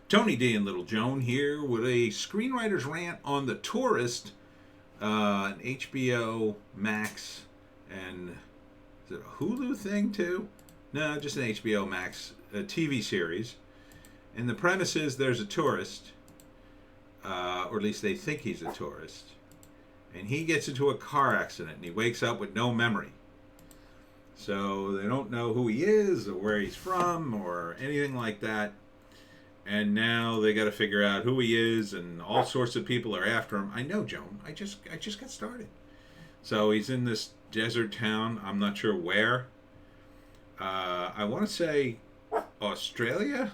Tony D and Little Joan here with a screenwriter's rant on The Tourist, an HBO Max and is it a Hulu thing too? No, just an HBO Max TV series. And the premise is there's a tourist, or at least they think he's a tourist, and he gets into a car accident and he wakes up with no memory. So they don't know who he is or where he's from or anything like that. And now they got to figure out who he is, and all sorts of people are after him. I know, Joan. I just got started. So he's in this desert town. I'm not sure where. I want to say Australia,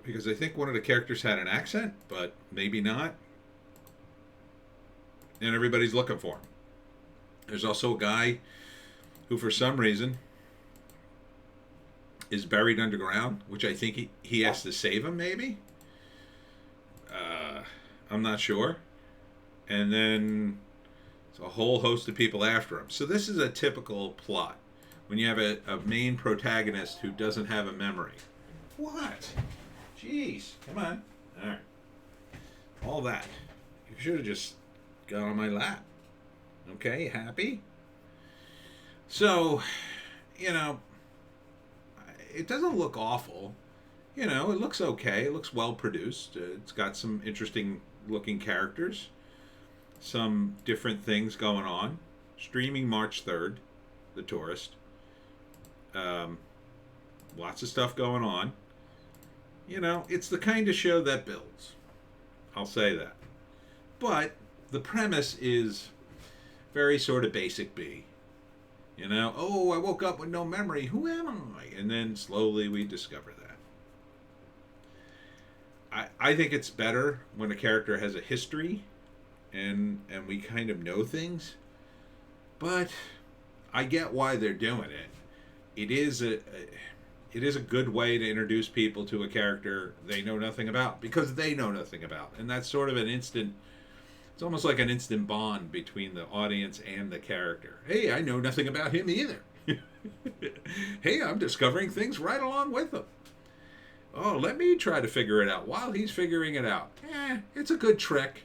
because I think one of the characters had an accent, but maybe not. And everybody's looking for him. There's also a guy who, for some reason, is buried underground, which I think he has to save him, maybe? I'm not sure. And then there's a whole host of people after him. So this is a typical plot. When you have a main protagonist who doesn't have a memory. What? Jeez. Come on. All right. All that. You should have just got on my lap. Okay, happy? So, it doesn't look awful. It looks okay. It looks well produced. It's got some interesting looking characters. Some different things going on. Streaming March 3rd, The Tourist. Lots of stuff going on. It's the kind of show that builds. I'll say that. But the premise is very sort of basic B. Oh, I woke up with no memory. Who am I? And then slowly we discover that. I think it's better when a character has a history and we kind of know things. But I get why they're doing it. It is a good way to introduce people to a character they know nothing about, because they know nothing about. And that's sort of it's almost like an instant bond between the audience and the character. Hey, I know nothing about him either. Hey, I'm discovering things right along with him. Oh, let me try to figure it out while he's figuring it out. It's a good trick.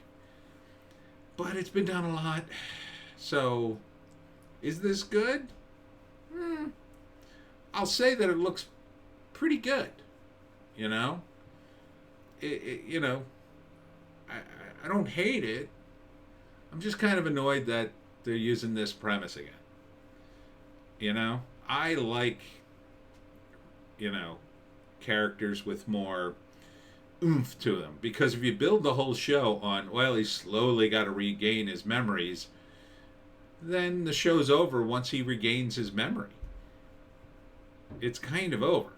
But it's been done a lot. So, is this good? I'll say that it looks pretty good. I don't hate it. I'm just kind of annoyed that they're using this premise again. I like, characters with more oomph to them. Because if you build the whole show on, well, he's slowly got to regain his memories, then the show's over once he regains his memory. It's kind of over.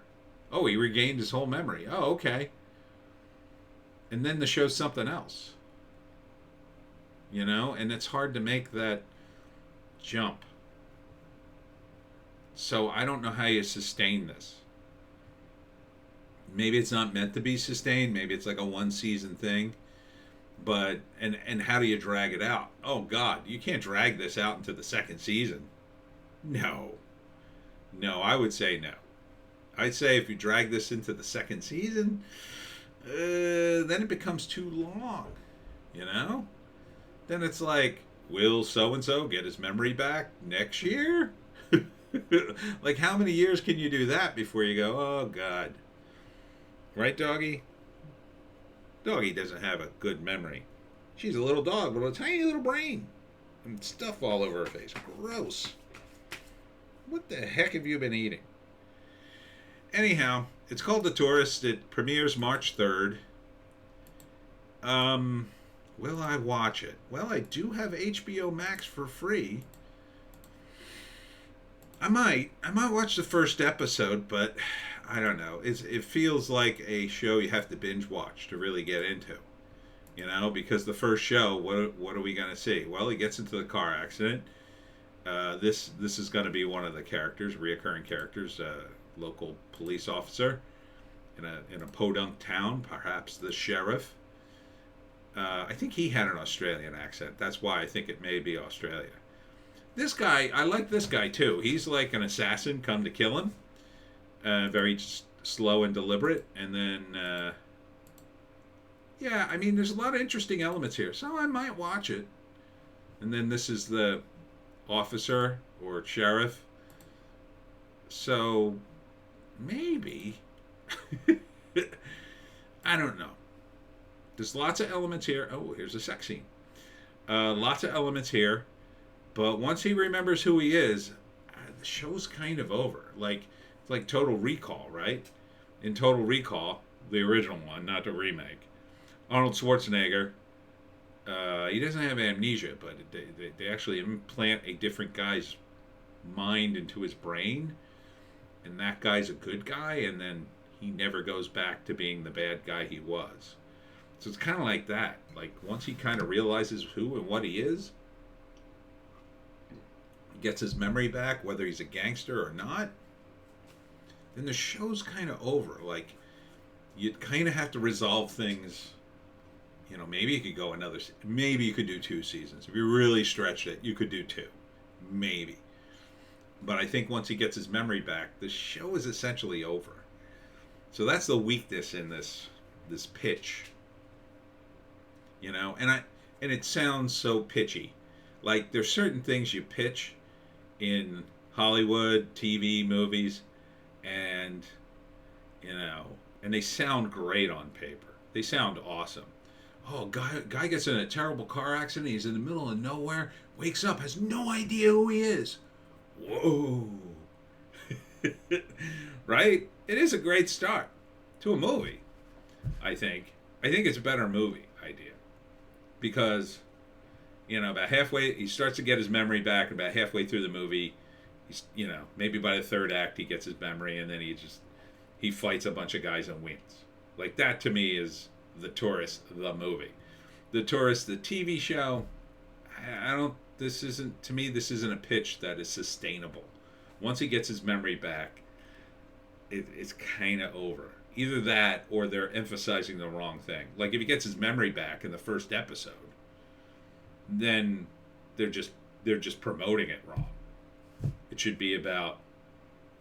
Oh, he regained his whole memory. Oh, okay. And then the show's something else. And it's hard to make that jump. So I don't know how you sustain this. Maybe it's not meant to be sustained. Maybe it's like a one season thing. But, and how do you drag it out? Oh, God, you can't drag this out into the second season. No, I would say no. I'd say if you drag this into the second season, then it becomes too long. Then it's like, will so-and-so get his memory back next year? Like, how many years can you do that before you go, oh, God. Right, doggy? Doggy doesn't have a good memory. She's a little dog with a tiny little brain. And stuff all over her face. Gross. What the heck have you been eating? Anyhow, it's called The Tourist. It premieres March 3rd. Will I watch it? Well, I do have HBO Max for free. I might watch the first episode, but I don't know. It feels like a show you have to binge watch to really get into. Because the first show, what are we going to see? Well, he gets into the car accident. This is going to be one of the characters, reoccurring characters, local police officer in a podunk town, perhaps the sheriff. I think he had an Australian accent. That's why I think it may be Australia. This guy, I like this guy too. He's like an assassin come to kill him. Very slow and deliberate. And then Yeah, I mean, there's a lot of interesting elements here, so I might watch it. And then this is the officer or sheriff. So maybe. I don't know. There's lots of elements here. Oh, here's a sex scene. Lots of elements here. But once he remembers who he is, the show's kind of over. It's like Total Recall, right? In Total Recall, the original one, not the remake, Arnold Schwarzenegger, he doesn't have amnesia, but they actually implant a different guy's mind into his brain, and that guy's a good guy, and then he never goes back to being the bad guy he was. So it's kind of like that. Like, once he kind of realizes who and what he is, gets his memory back, whether he's a gangster or not, then the show's kind of over. Like, you'd kind of have to resolve things. You know, maybe you could go another. Maybe you could do 2 seasons. If you really stretched it, you could do 2. Maybe. But I think once he gets his memory back, the show is essentially over. So that's the weakness in this pitch. You know, and it sounds so pitchy. Like, there's certain things you pitch in Hollywood, TV, movies, and, you know, and they sound great on paper. They sound awesome. Oh, guy gets in a terrible car accident. He's in the middle of nowhere, wakes up, has no idea who he is. Whoa. Right? It is a great start to a movie, I think. I think it's a better movie idea. Because, you know, about halfway, he starts to get his memory back. About halfway through the movie, he's, you know, maybe by the 3rd act, he gets his memory, and then he fights a bunch of guys and wins. Like, that to me is The Tourist, the movie. The Tourist, the TV show, this isn't a pitch that is sustainable. Once he gets his memory back, it's kind of over. Either that, or they're emphasizing the wrong thing. Like, if he gets his memory back in the first episode, then they're just promoting it wrong. It should be about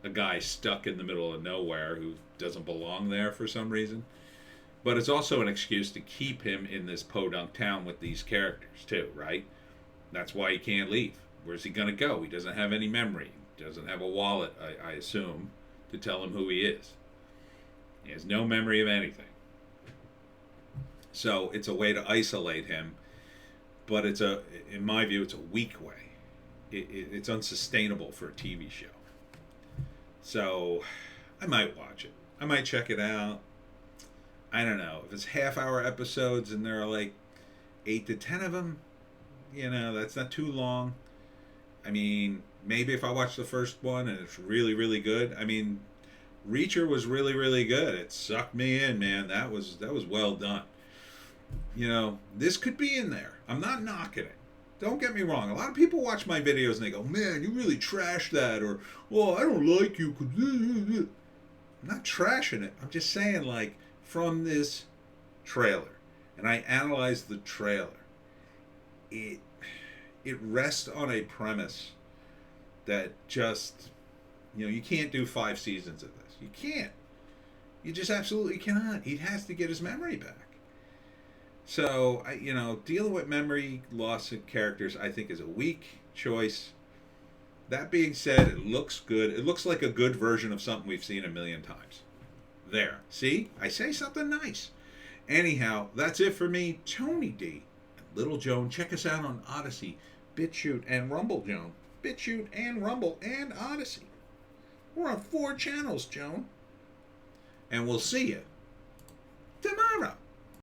a guy stuck in the middle of nowhere who doesn't belong there for some reason. But it's also an excuse to keep him in this podunk town with these characters too, right? That's why he can't leave. Where's he going to go? He doesn't have any memory. He doesn't have a wallet, I assume, to tell him who he is. He has no memory of anything. So it's a way to isolate him, but in my view, it's a weak way. It's unsustainable for a TV show. So I might watch it. I might check it out. I don't know. If it's half-hour episodes and there are like 8 to 10 of them, you know, that's not too long. I mean, maybe if I watch the first one and it's really, really good. I mean, Reacher was really, really good. It sucked me in, man. That was well done. You know, this could be in there. I'm not knocking it. Don't get me wrong. A lot of people watch my videos and they go, man, you really trashed that. Or, well, I don't like you. I'm not trashing it. I'm just saying, like, from this trailer, and I analyzed the trailer, it rests on a premise that just, you know, you can't do 5 seasons of this. You can't. You just absolutely cannot. He has to get his memory back. So, you know, dealing with memory loss of characters, I think, is a weak choice. That being said, it looks good. It looks like a good version of something we've seen a million times. There. See? I say something nice. Anyhow, that's it for me. Tony D. And Little Joan. Check us out on Odysee, Bitchute, and Rumble, Joan. Bitchute and Rumble and Odysee. We're on 4 channels, Joan. And we'll see you tomorrow.